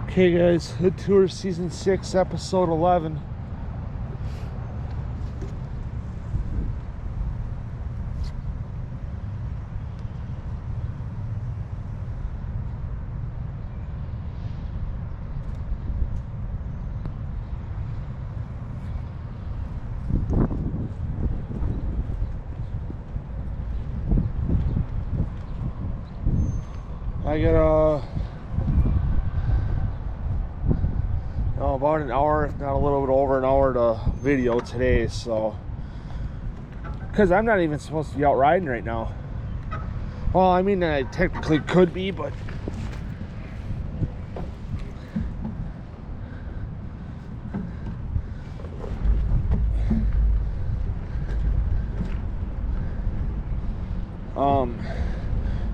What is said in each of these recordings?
Okay guys, Hood Tour Season 6, Episode 11. I got about an hour, if not a little bit over an hour to video today, so because I'm not even supposed to be out riding right now. Well, I mean, I technically could be, but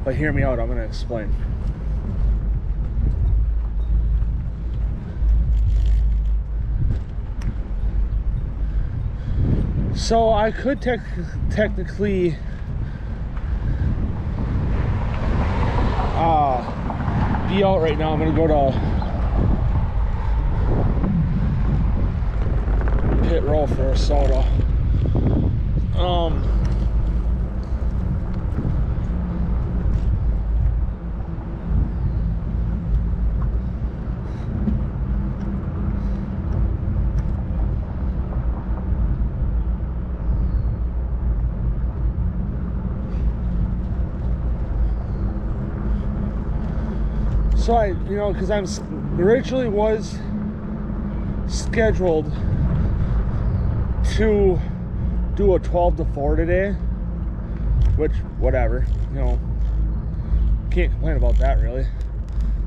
but hear me out, I'm gonna explain. So I could technically be out right now. I'm gonna go to Pit Row for a soda. So because I'm originally was scheduled to do a 12 to 4 today, which, whatever, can't complain about that really,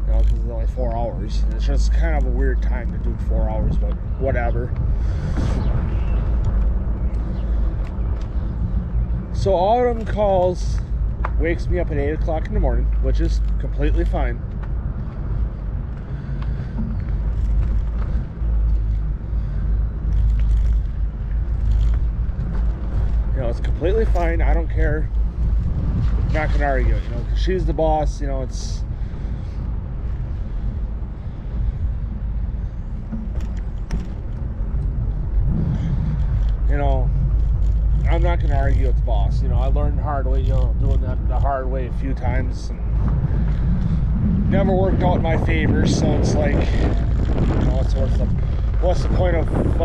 because it's only 4 hours. And it's just kind of a weird time to do 4 hours, but whatever. So Autumn calls, wakes me up at 8 o'clock in the morning, which is completely fine. It's completely fine. I don't care. I'm not gonna argue it, because she's the boss. It's I'm not gonna argue with the boss. I learned the hard way, doing that the hard way a few times, and never worked out in my favor. So it's like, what's the point of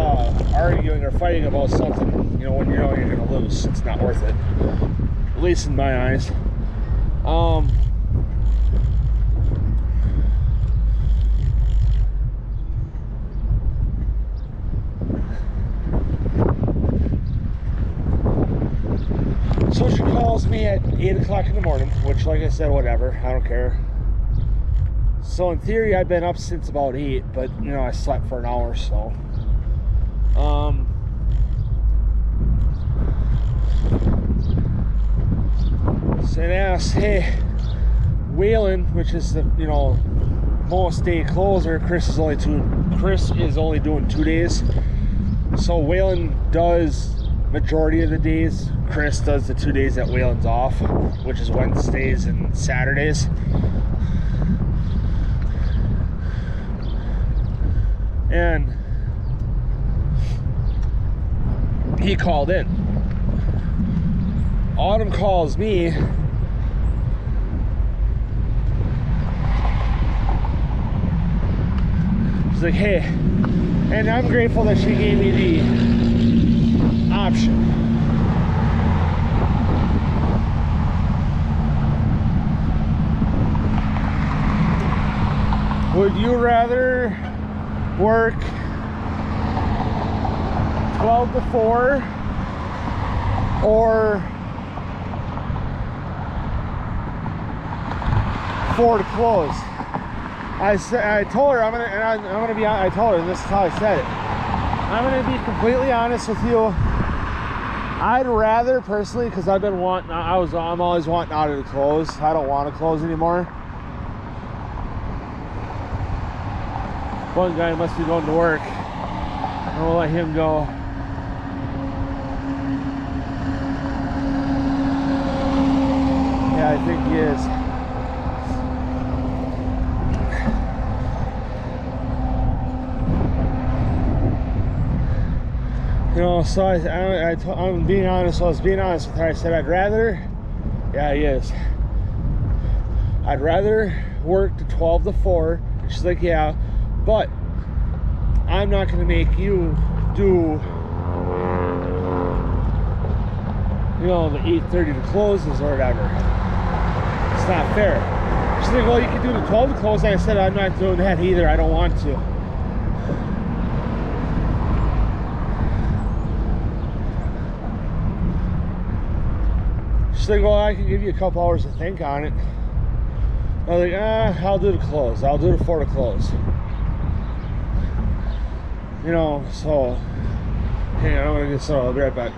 arguing or fighting about something, when you know you're gonna lose? It's not worth it, at least in my eyes. So she calls me at 8 o'clock in the morning, which, like I said, whatever, I don't care. So in theory, I've been up since about 8, but I slept for an hour, so so I asked, hey, Waylon, which is the most day closer, Chris is only doing 2 days. So Waylon does majority of the days. Chris does the 2 days that Waylon's off, which is Wednesdays and Saturdays. And he called in. Autumn calls me. She's like, hey, and I'm grateful that she gave me the option. Would you rather work 12 to 4 or 4 to close? I told her I'm gonna be. I told her this is how I said it. I'm gonna be completely honest with you. I'd rather personally, because I've been wanting. I'm always wanting out of the close. I don't want to close anymore. One guy must be going to work. I'll let him go. Yeah, I think he is. know, so I'm being honest. So I was being honest with her. I said I'd rather, yeah, he is. I'd rather work to 12 to 4. And she's like, yeah, but I'm not going to make you do, you know, the 8:30 to closes or whatever. It's not fair. She's like, well, you can do the 12 to close. And I said, I'm not doing that either. I don't want to. She's like, well, I can give you a couple hours to think on it. I was like, I'll do the close. I'll do the 4 to close. You know, so, hang on, I'm gonna get started. I'll be right back.